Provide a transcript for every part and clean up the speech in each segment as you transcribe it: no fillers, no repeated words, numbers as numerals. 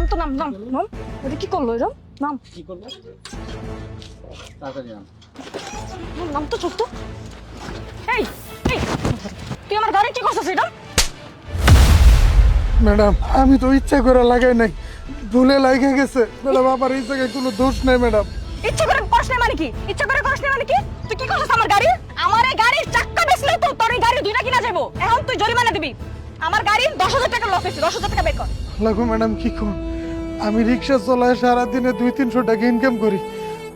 নাম তো নাম নাম নাম এটা কি করলো এরম নাম কি করবো? তাড়াতাড়ি নাম। নাম তো ছোট্ট এই এই তুই আমার গাড়ি কি করছিস এটা ম্যাডাম আমি তো ইচ্ছা করে লাগাই নাই, ভুলে লাগে গেছে ম্যাডাম। আমার এই জায়গায় কোনো দোষ নাই ম্যাডাম। ইচ্ছা করে করিস না মানে কি ইচ্ছা করে করিস না মানে কি তুই কি করছিস আমার গাড়ি আমার এই গাড়ির চাক্কা বেচলে তো তোর এই গাড়ি দুইটা কিনা যাবো এখন তুই জরিমানা দিবি আমার গাড়ি 10,000 টাকা লস হয়েছে 10,000 টাকা বের কর লাগো ম্যাডাম কি কোন, আমি রিক্সা চালায় সারাদিনে 200-300 টাকা ইনকাম করি,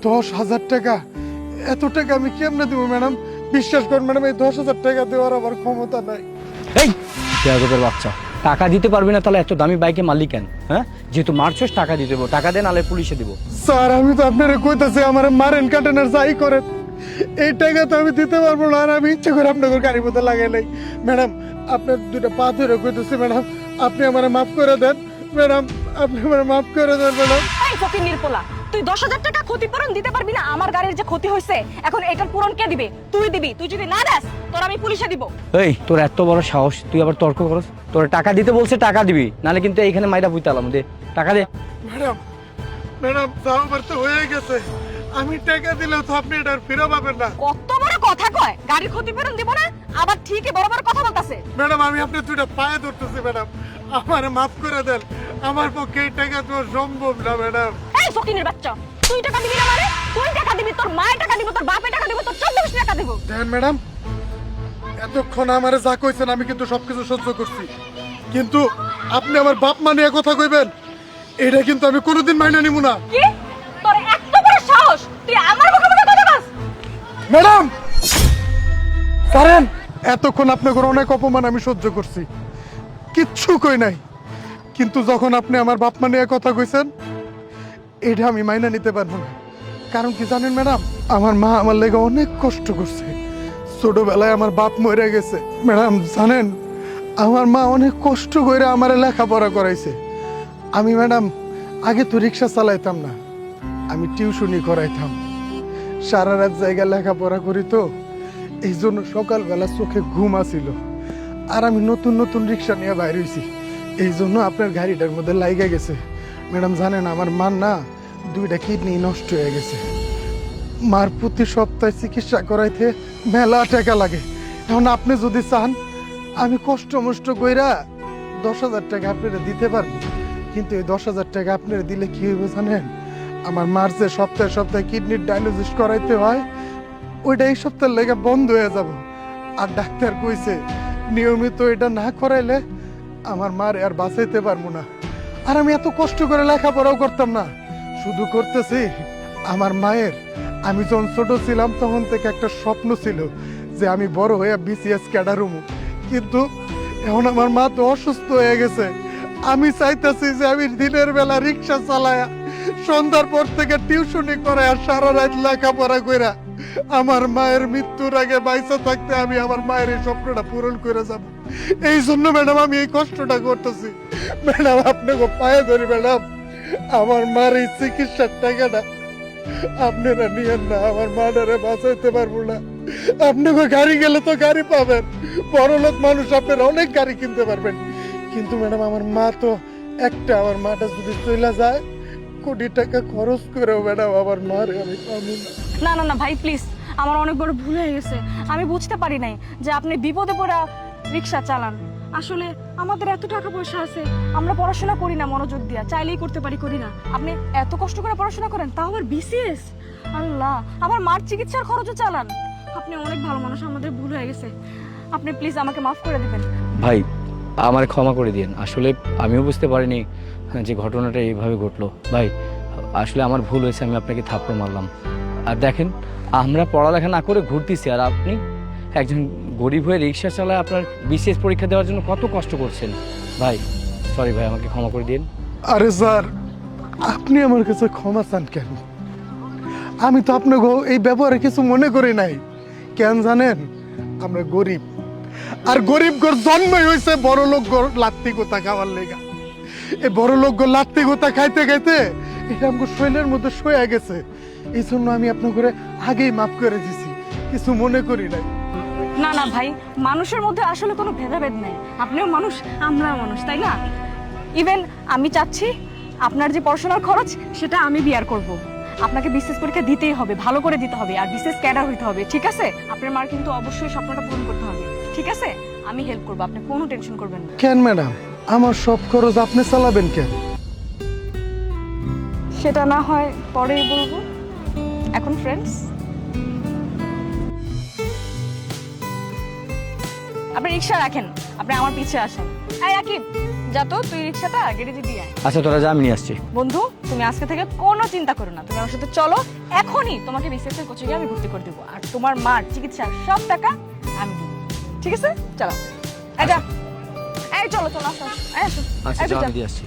10,000 টাকা এত টাকা আমি কেমনে দেবো ম্যাডাম? বিশ্বাস করেন ম্যাডাম, এই 10,000 টাকা দেওয়ার আমার ক্ষমতা নাই। এই বেয়াদবের বাচ্চা, টাকা দিতে পারবি না তাহলে এত দামি বাইকে মারলি কেন? হ্যাঁ, যেহেতু মারছস টাকা দিতে দেবো, টাকা দে নালে পুলিশে দিব। স্যার আমি তো আপনারা কইতাছি আমার মারেন কাটেন আর যাই করেন, এই টাকা তো আমি দিতে পারবো না। আর আমি ইচ্ছে করে আপনাদের গাড়ির মধ্যে লাগাই নাই ম্যাডাম। আপনার দুটো পা ধরে কইতেছি ম্যাডাম, আপনি আমার মাফ করে দেন ম্যাডাম, আপনি আমার মাফ করে দেন ম্যাডাম। এই ফকির নির্পলা তুই 10,000 টাকা ক্ষতিপূরণ দিতে পারবি না আমার গাড়ির যে ক্ষতি হয়েছে এখন এটার পূরণ কে দিবে তুই দিবি তুই যদি না দেস তোর আমি পুলিশে দিব এই তোর এত বড় সাহস, তুই আবার তর্ক করস? তোর টাকা দিতে বলছে, টাকা দিবি নালে কিন্তু এইখানে মাইরা পুইতালাম। দে টাকা দে। ম্যাডাম ম্যাডাম তাও আমার তো হয়ে গেছে, আমি টাকা দিলেও তো আপনি এটা আর ফিরে পাবেন না। কত বড় কথা কয় গাড়ির ক্ষতিপূরণ দিব না আবার ঠিকই বড় বড় কথা বলতাছে ম্যাডাম আমি আপনার দুইটা পায়ে ধরতেছি ম্যাডাম, আমার মাফ করে দেন, আমার পক্ষে এই টাকা তো সম্ভব না ম্যাডাম। এই ফকিনের বাচ্চা তুই টাকা দিবি না মানে তুই টাকা দিবি তোর মায়ের টাকা দিব তোর বাপের টাকা দিব তোর 14 টাকা দিব দেন ম্যাডাম, এতক্ষণ আমারে যা কইছেন আমি কিন্তু সবকিছু সহ্য করছি, কিন্তু আপনি আমার বাপ মা নিয়ে কথা কইবেন এটা কিন্তু আমি কোনোদিন মাইনা নিব না। কি তোর এত বড় সাহস তুই আমার মুখে মুখে কথা বলছ ম্যাডাম কারণ এতক্ষণ আপনাদের অনেক অপমান আমি সহ্য করছি, কিচ্ছু কই নাই, কিন্তু যখন আপনি আমার বাপ মা নিয়ে কথা কইছেন এটা আমি মাইনা নিতে পারবো না। কারণ কি জানেন ম্যাডাম, আমার মা আমার লেগে অনেক কষ্ট করছে, ছোটবেলায় আমার বাপ মরে গেছে ম্যাডাম। জানেন আমার মা অনেক কষ্ট করে আমার লেখাপড়া করাইছে। আমি ম্যাডাম আগে তো রিক্সা চালাইতাম না, আমি টিউশনি করাইতাম, সারা রাত জায়গায় লেখাপড়া করি তো এই জন্য সকালবেলা চোখে ঘুম আসিল, আর আমি নতুন নতুন রিক্সা নিয়ে বাইর হইছি, এই জন্য আপনার গাড়িটার মধ্যে লাইগা গেছে। ম্যাডাম জানেন আমার মার না 2টা কিডনি নষ্ট হয়ে গেছে, মার প্রতি সপ্তাহে চিকিৎসা করাইতে মেলা টাকা লাগে। এখন আপনি যদি চান আমি কষ্ট মষ্ট কইরা 10,000 টাকা আপনারা দিতে পারবো, কিন্তু এই 10,000 টাকা আপনারা দিলে কি হইবে জানেন, আমার মার যে সপ্তাহে সপ্তাহে কিডনির ডায়ালিসিস করাইতে হয় ওইটা এই সপ্তাহের লেগে বন্ধ হয়ে যাব। আর ডাক্তার কইছে নিয়মিত এটা না করাইলে আমার মার আর বাঁচাইতে পারবো না। আর আমি এত কষ্ট করে লেখাপড়াও করতাম না, শুধু করতেছি আমার মায়ের, আমি যখন ছোট ছিলাম তখন থেকে একটা স্বপ্ন ছিল যে আমি বড় হয়ে বিসিএস ক্যাডার হবো, কিন্তু এখন আমার মা তো অসুস্থ হয়ে গেছে, আমি চাইতেছি যে আমি দিনের বেলা রিক্সা চালায়া সন্ধ্যার পর থেকে টিউশনি করে আর সারা রাত লেখাপড়া কইরা আমার মায়ের মৃত্যুর আগে বাইসা থাকতে আমি আমার মায়ের এই স্বপ্নটা পূরণ করে যাব। এই জন্য ম্যাডাম আমি এই কষ্টটা করতেছি ম্যাডাম, আপনাকে পায়ে ধরি ম্যাডাম, আমার মার এই চিকিৎসার টাকাটা আপনারা নিয়েন না, আমার মাটারে বাঁচাইতে পারবো না। আপনাকে গাড়ি গেলে তো গাড়ি পাবেন, বড়লোক মানুষ আপনারা অনেক গাড়ি কিনতে পারবেন, কিন্তু ম্যাডাম আমার মা তো একটা, আমার মাটা যদি চলে যায় কোটি টাকা খরচ করেও ম্যাডাম আমার মারে আমি পাবো না। না না না ভাই প্লিজ আমার অনেক বড় ভুল হয়ে গেছে আমি বুঝতে পারি নাই যে আপনি বিপদে পড়া রিক্সা চালান। আসলে আমাদের এত টাকা পয়সা আছে আমরা পড়াশোনা করি না মনোযোগ দিয়া, চাইলেই করতে পারি করি না, আপনি এত কষ্ট করে পড়াশোনা করেন তাও আবার বিসিএস, আল্লাহ আমার মার চিকিৎসার খরচও চালান। আপনি অনেক ভালো মানুষ, আমাদের ভুল হয়ে গেছে, আপনি প্লিজ আমাকে মাফ করে দিবেন। ভাই আমার ক্ষমা করে দিন, আসলে আমিও বুঝতে পারিনি যে ঘটনাটা এইভাবে ঘটলো। ভাই আসলে আমার ভুল হয়েছে, আমি আপনাকে থাপ্পড় মারলাম। আর দেখেন আমরা পড়ালেখা না করে ঘুরতেছি আর আপনি একজন গরিব হয়ে রিক্সা চালায় আপনার বিসিএস পরীক্ষা দেওয়ার জন্য কত কষ্ট করছেন। ভাই সরি ভাই, আমাকে ক্ষমা করে দিন। আরে স্যার আপনি আমার কাছে ক্ষমা চান কেন? আমি তো আপনাকে এই ব্যাপারে কিছু মনে করি নাই, কেন জানেন আমরা গরিব, আর গরিব ঘর জন্মই হয়েছে বড় লোক লাত্তি গোতা খাওয়ার লেগা। এই বড় লোক লাত্তি গোতা খাইতে খাইতে এটা আমার শরীরের মধ্যে সয়ে গেছে, এই জন্য আমি আপনাকে আগেই মাফ করে দিছি, কিছু মনে করি নাই। না না ভাই মানুষের মধ্যে আসলে কোনো ভেদাভেদ নেই, আপনিও মানুষ আমরাও মানুষ তাই না? ইভেন আমি চাচ্ছি আপনার যে পড়াশোনার খরচ সেটা আমি বিয়ার করব। আপনাকে বিসিএস পরীক্ষা দিতেই হবে, ভালো করে দিতে হবে, আর বিসিএস ক্যাডার হইতে হবে, ঠিক আছে? আপনার মার কিন্তু অবশ্যই স্বপ্নটা পূরণ করতে হবে, ঠিক আছে? আমি হেল্প করবো, আপনি কোনো টেনশন করবেন না। কেন ম্যাডাম, আমার সব খরচ আপনি চালাবেন কেন? সেটা না হয় পরেই বলবো, এখন ফ্রেন্ডস। আপনি রিক্সা রাখেন, আপনি আমার পিছে আসেন। এই রাকিব, যা তো তুই রিক্সাটা গ্যারেজে দিয়ে আয়। আচ্ছা তোরা যা, আমি নিয়ে আসছি। বন্ধু, তুমি আজকে থেকে কোনো চিন্তা করো না, তুমি আমার সাথে চলো, এখনই তোমাকে বিসিএস এর কোচিংয়ে আমি ভর্তি করে দেবো, আর তোমার মার চিকিৎসার সব টাকা আমি দেবো, ঠিক আছে? চলো এই যা, এই চলো চলো আসো আসো, এই আসো, আচ্ছা এই যাও, যা। আমি দিয়ে আসছি।